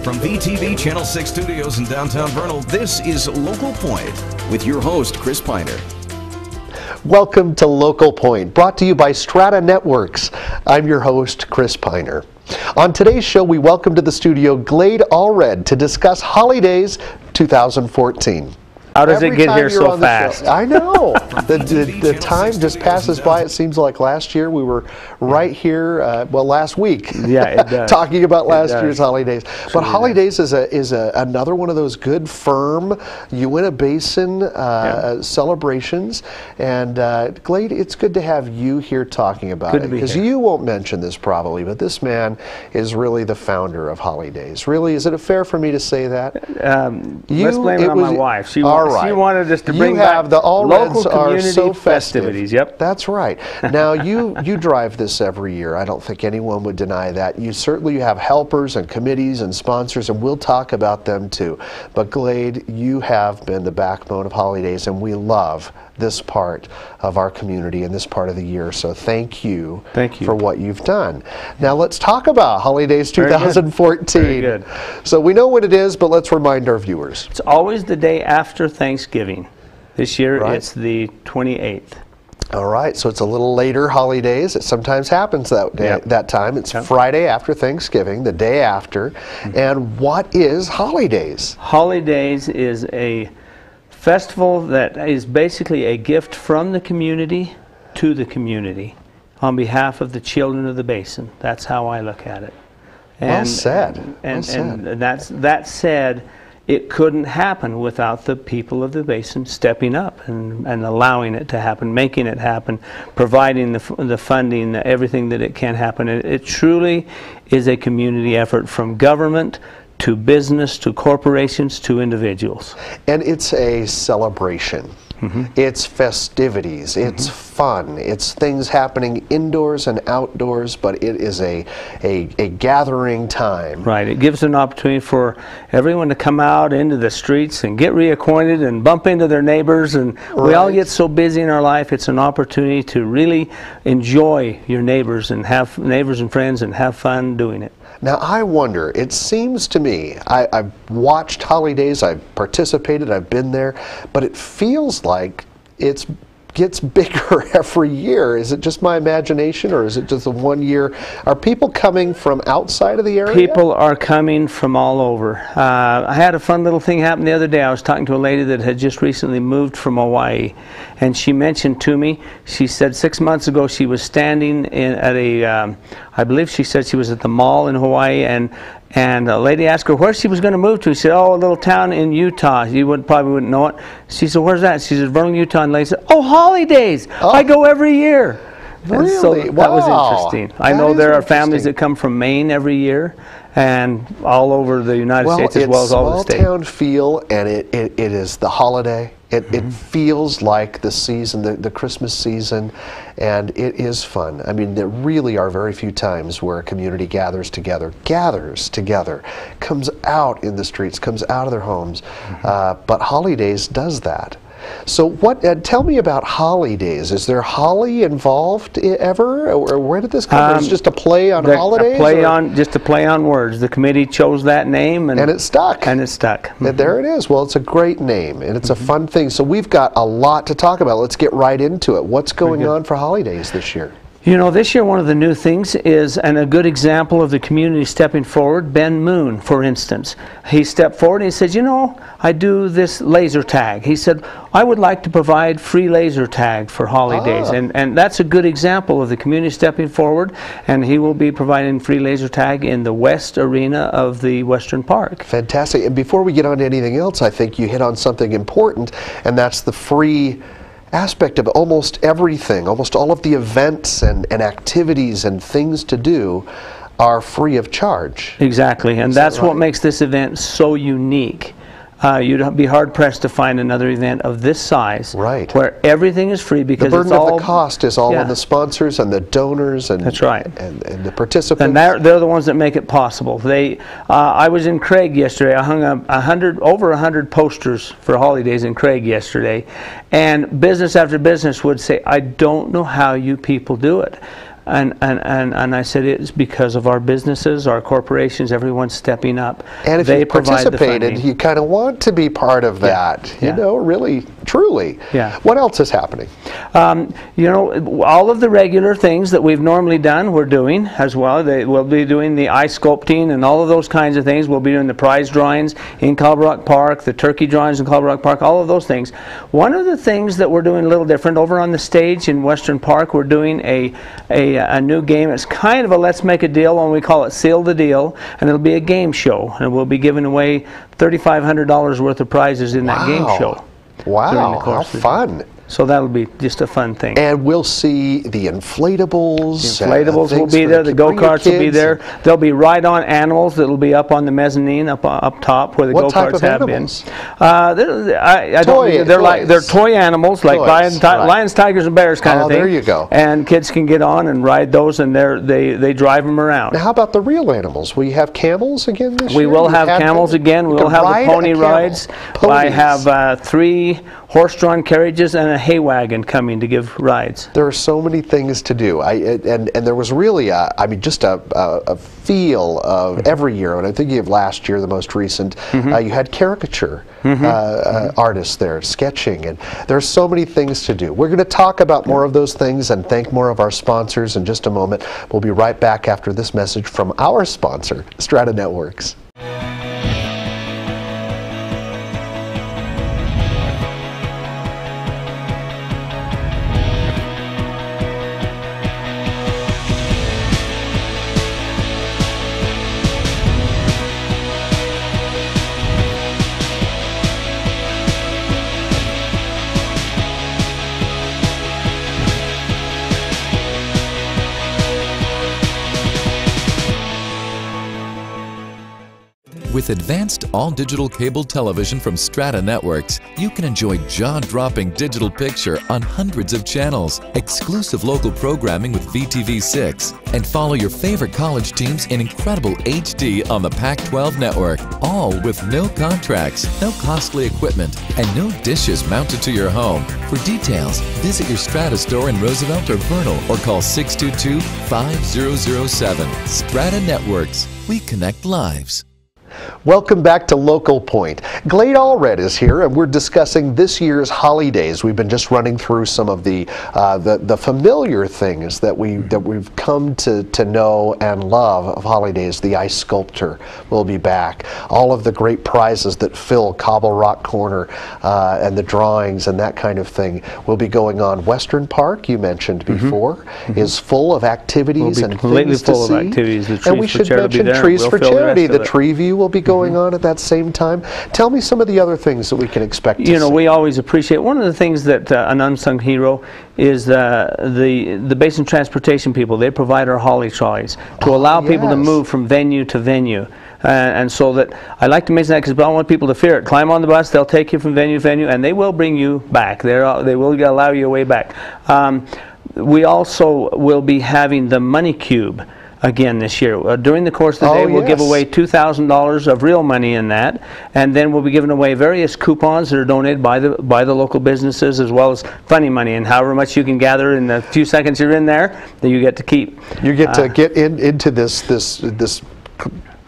From VTV Channel 6 Studios in downtown Vernal, this is Local Point with your host, Chris Piner. Welcome to Local Point, brought to you by Strata Networks. I'm your host, Chris Piner. On today's show, we welcome to the studio Glade Allred to discuss Holidays 2014. How does it get here so fast? I know. The time just passes by. It seems like last year we were right here, well, last week, talking about last year's holidays. But holidays is another one of those good, firm Uinta Basin celebrations. And Glade, it's good to have you here talking about it, because you won't mention this probably, but this man is really the founder of holidays. Really, is it fair for me to say that? Let's blame it on my wife. She wanted us to bring back the Allreds local community festivities. Yep, that's right. Now you drive this every year. I don't think anyone would deny that. You certainly have helpers and committees and sponsors, and we'll talk about them too. But Glade, you have been the backbone of Holidays, and we love this part of our community and this part of the year. So thank you for what you've done. Now let's talk about Holidays 2014. Very good. So we know what it is, but let's remind our viewers. It's always the day after Thanksgiving. This year it's the 28th. All right, so it's a little later Holidays. It sometimes happens that day, that time. It's Friday after Thanksgiving, the day after. And what is Holidays? Holidays is a festival that is basically a gift from the community to the community on behalf of the children of the basin. That's how I look at it. And, well said. And that said, it couldn't happen without the people of the basin stepping up and allowing it to happen, making it happen, providing the funding, everything that it can happen. It truly is a community effort, from government to business, to corporations, to individuals. And it's a celebration. It's festivities, it's fun, it's things happening indoors and outdoors, but it is a gathering time. Right, it gives an opportunity for everyone to come out into the streets and get reacquainted and bump into their neighbors, and we all get so busy in our life. It's an opportunity to really enjoy your neighbors and have neighbors and friends and have fun doing it. Now I wonder, it seems to me, I've watched Holidays, I've participated, I've been there, but it feels like it gets bigger every year. Is it just my imagination, or is it just a 1 year? Are people coming from outside of the area? People are coming from all over. I had a fun little thing happen the other day. I was talking to a lady that had just recently moved from Hawaii, and she mentioned to me, she said 6 months ago she was standing at a, I believe she said she was at the mall in Hawaii, and a lady asked her where she was going to move to. She said, oh, a little town in Utah. You probably wouldn't know it. She said, where's that? She said, Vernal, Utah. And the lady said, oh, Holidays. I go every year. Really? And so that was interesting. I know there are families that come from Maine every year, and all over the United States as well as all over the state. It's small town feel, and it is the holiday. It feels like the season, the Christmas season, and it is fun. I mean, there really are very few times where a community gathers together, comes out in the streets, comes out of their homes, but Holidays does that. So what? Tell me about Holidays. Is there holly involved ever, or where did this come from? It's just a play on holidays. Just a play on words. The committee chose that name, and it stuck. And it stuck. And there it is. Well, it's a great name, and it's a fun thing. So we've got a lot to talk about. Let's get right into it. What's going on for Holidays this year? You know, this year one of the new things is, and a good example of the community stepping forward, Ben Moon, for instance. He stepped forward and he said, you know, I do this laser tag. He said, I would like to provide free laser tag for Holidays. And that's a good example of the community stepping forward, and he will be providing free laser tag in the West Arena of the Western Park. Fantastic. And before we get on to anything else, I think you hit on something important, and that's the free aspect of almost everything. Almost all of the events and activities and things to do are free of charge. Exactly, and that's what makes this event so unique. You'd be hard-pressed to find another event of this size where everything is free, because the burden of the cost is all on the sponsors and the donors and that's right, and the participants. And they're the ones that make it possible. I was in Craig yesterday. I hung up over 100 posters for Holidays in Craig yesterday, and business after business would say, I don't know how you people do it. And I said it's because of our businesses, our corporations, everyone's stepping up. And if you participated, you kind of want to be part of that, you know, really, truly. Yeah. What else is happening? You know, all of the regular things that we've normally done, we're doing as well. We'll be doing the ice sculpting and all of those kinds of things. We'll be doing the prize drawings in Colliver Rock Park, the turkey drawings in Colliver Rock Park, all of those things. One of the things that we're doing a little different, over on the stage in Western Park, we're doing a new game. It's kind of a let's make a deal, and we call it Seal the Deal, and it'll be a game show, and we'll be giving away $3,500 worth of prizes in that game show. Wow, how fun. So that'll be just a fun thing. And we'll see the inflatables. The inflatables will be there. The go-karts will be there. There'll be ride-on animals that'll be up on the mezzanine, up top where the go-karts have been. They're toy animals, like lions, tigers, and bears kind of thing. There you go. And kids can get on and ride those, and they drive them around. Now, how about the real animals? Will you have camels again this year? We will have camels again. We will have the pony rides. I have 3 horse-drawn carriages and a hay wagon coming to give rides. There are so many things to do. And there was really just a feel of every year. And I'm thinking of last year, the most recent. You had caricature artists there sketching, and there's so many things to do. We're going to talk about more of those things and thank more of our sponsors in just a moment. We'll be right back after this message from our sponsor, Strata Networks. With advanced all-digital cable television from Strata Networks, you can enjoy jaw-dropping digital picture on hundreds of channels, exclusive local programming with VTV6, and follow your favorite college teams in incredible HD on the Pac-12 network, all with no contracts, no costly equipment, and no dishes mounted to your home. For details, visit your Strata store in Roosevelt or Vernal or call 622-5007. Strata Networks. We connect lives. Welcome back to Local Point. Glade Allred is here, and we're discussing this year's holidays. We've been just running through some of the familiar things that we've come to know and love of holidays. The Ice Sculptor will be back. All of the great prizes that fill Cobble Rock Corner and the drawings and that kind of thing will be going on. Western Park, you mentioned before, is full of activities and things to see. And we should mention Trees for Charity. The Tree View will be going on at that same time. Tell me some of the other things that we can expect to see. You know, we always appreciate, one of the things that an unsung hero is the Basin Transportation people. They provide our holly trolleys to allow people to move from venue to venue. And so that I like to mention that because I don't want people to fear it. Climb on the bus, they'll take you from venue to venue, and they will bring you back. They will allow you a way back. We also will be having the Money Cube again this year. During the course of the day, we'll give away $2,000 of real money in that, and then we'll be giving away various coupons that are donated by the local businesses, as well as funny money, and however much you can gather in the few seconds you're in there, that you get to keep. You get to get into this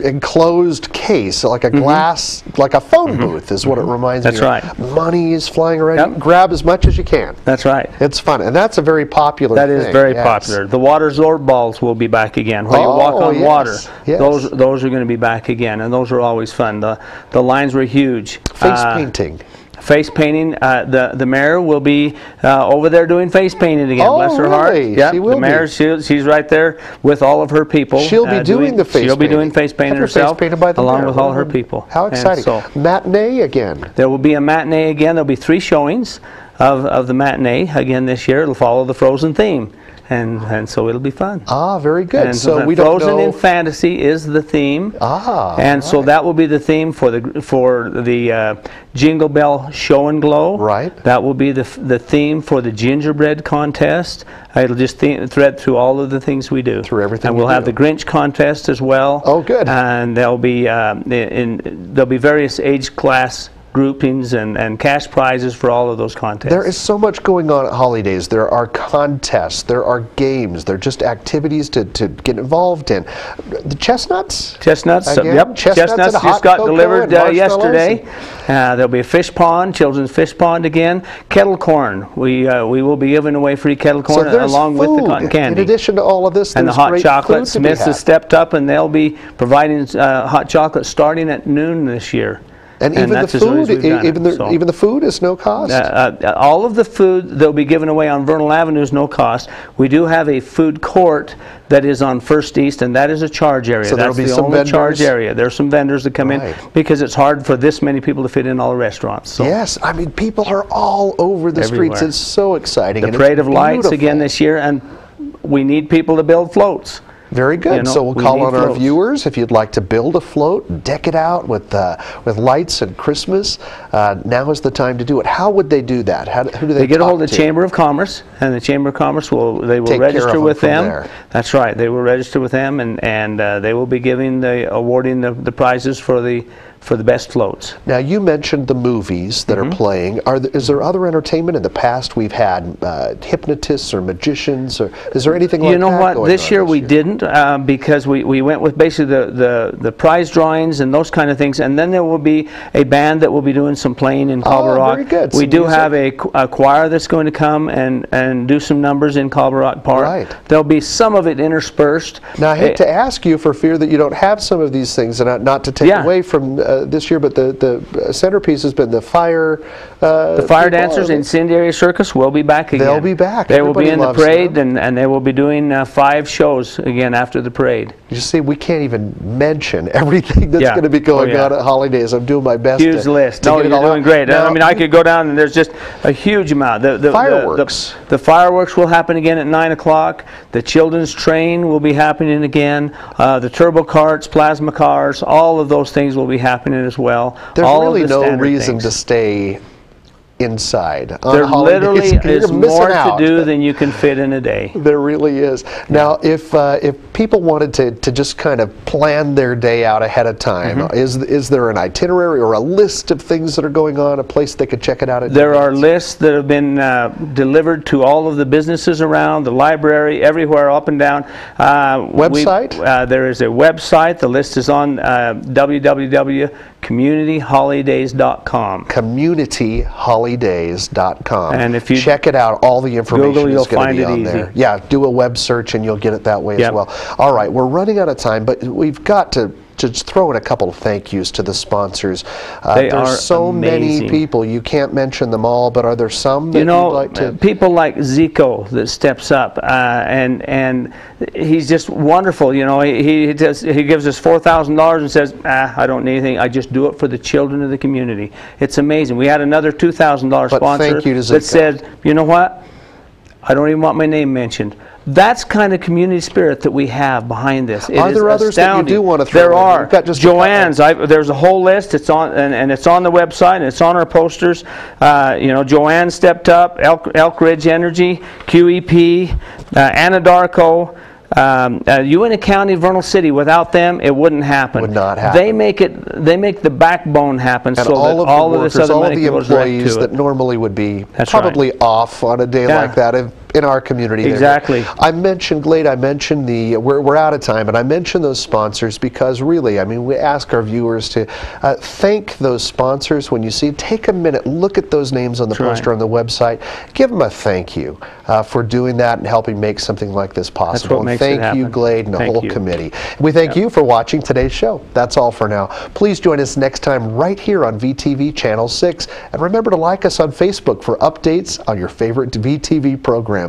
enclosed case, like a glass, like a phone booth is what it reminds me of. That's right. Money is flying around. Yep. Grab as much as you can. That's right. It's fun, and that's a very popular thing. That is very popular. The water zorb balls will be back again. Where you walk on water, those are going to be back again, and those are always fun. The lines were huge. Face painting. Face painting. The mayor will be over there doing face painting again. Bless her heart. Yeah, the mayor, she's right there with all of her people. She'll be doing the face painting. She'll be doing face painting herself, along with all her people. How exciting! So, matinee again. There will be a matinee again. There'll be 3 showings of the matinee again this year. It'll follow the Frozen theme. And so it'll be fun. Very good. And so we don't know. Frozen in Fantasy is the theme. And so that will be the theme for the Jingle Bell Show and Glow. Right. That will be the theme for the gingerbread contest. It'll just thread through all of the things we do. Through everything. And we'll have the Grinch contest as well. Oh, good. And there'll be there'll be various age class groupings and cash prizes for all of those contests. There is so much going on at Holidays. There are contests, there are games, there are just activities to get involved in. The chestnuts? Chestnuts, again, yep. Chestnuts just got delivered yesterday. There'll be a fish pond, children's fish pond again. Kettle corn. We will be giving away free kettle corn along with the cotton candy. In addition to all of this, and the hot chocolate. Smiths has stepped up, and they'll be providing hot chocolate starting at noon this year. And even the food, even the food is no cost? All of the food that will be given away on Vernal Avenue is no cost. We do have a food court that is on First East, and that is a charge area. So that's the only charge area. There are some vendors that come in because it's hard for this many people to fit in all the restaurants. So. Yes, I mean, people are all over the streets. It's so exciting. The Parade of Lights again this year, and we need people to build floats. Very good. You know, so we'll call on our viewers if you'd like to build a float, deck it out with lights and Christmas. Now is the time to do it. How would they do that? Who do they get a hold of the Chamber of Commerce, and the Chamber of Commerce will register with them. That's right. They will register with them, and they will be awarding the prizes for the best floats. Now, you mentioned the movies that are playing. Is there other entertainment? In the past we've had hypnotists or magicians, or is there anything like that? You know what? This year we didn't because we went with basically the prize drawings and those kind of things, and then there will be a band that will be doing some playing in Culver Rock. Very good. We do have a choir that's going to come and do some numbers in Culver Rock Park. Right. There'll be some of it interspersed. Now, I hate to ask you for fear that you don't have some of these things, and not to take away from this year, but the centerpiece has been the fire. The fire dancers, Incendiary Circus, will be back again. They'll be back. They will be in the parade, and they will be doing 5 shows again after the parade. You see, we can't even mention everything that's going to be going on at Holidays. I'm doing my best. Huge list. No, you're doing great. Now, I mean, I could go down, and there's just a huge amount. The fireworks. The fireworks will happen again at 9 o'clock. The children's train will be happening again. The turbo carts, plasma cars, all of those things will be happening as well. There's really no reason to stay inside. There literally is more to do than you can fit in a day. There really is. Now, if people wanted to just kind of plan their day out ahead of time, is there an itinerary or a list of things that are going on, a place they could check it out? There are lists that have been delivered to all of the businesses around, the library, everywhere, up and down. Website? There is a website. The list is on www.communityholidays.com. communityholidays.com. And if you check it out, all the information is going to be on there. Easy. Yeah, do a web search and you'll get it that way as well. All right, we're running out of time, but we've got to just throw in a couple of thank yous to the sponsors. There's so many people, you can't mention them all, but are there some that you'd like to? People like Zico that steps up, and he's just wonderful. You know, he gives us $4,000 and says, I don't need anything. I just do it for the children of the community. It's amazing. We had another $2,000 sponsor that said, you know what? I don't even want my name mentioned. That's kind of community spirit that we have behind this. Are there others that you do want to throw in? There are. Joanne's. There's a whole list. It's on, and it's on the website, and it's on our posters. You know, Joanne stepped up. Elk Ridge Energy, QEP, Anadarko. Uintah County, Vernal City. Without them, it wouldn't happen. Would not happen. They make the backbone happen, and so all that of all the of workers, this other money all of the employees that normally would be probably off on a day like that in our community. Exactly. I mentioned, Glade, we're out of time, and I mentioned those sponsors because really, I mean, we ask our viewers to thank those sponsors when you see, take a minute, look at those names on the poster on the website, give them a thank you for doing that and helping make something like this possible. That's what makes it happen. Thank you, Glade, and the whole committee. We thank you for watching today's show. That's all for now. Please join us next time right here on VTV Channel 6, and remember to like us on Facebook for updates on your favorite VTV programming.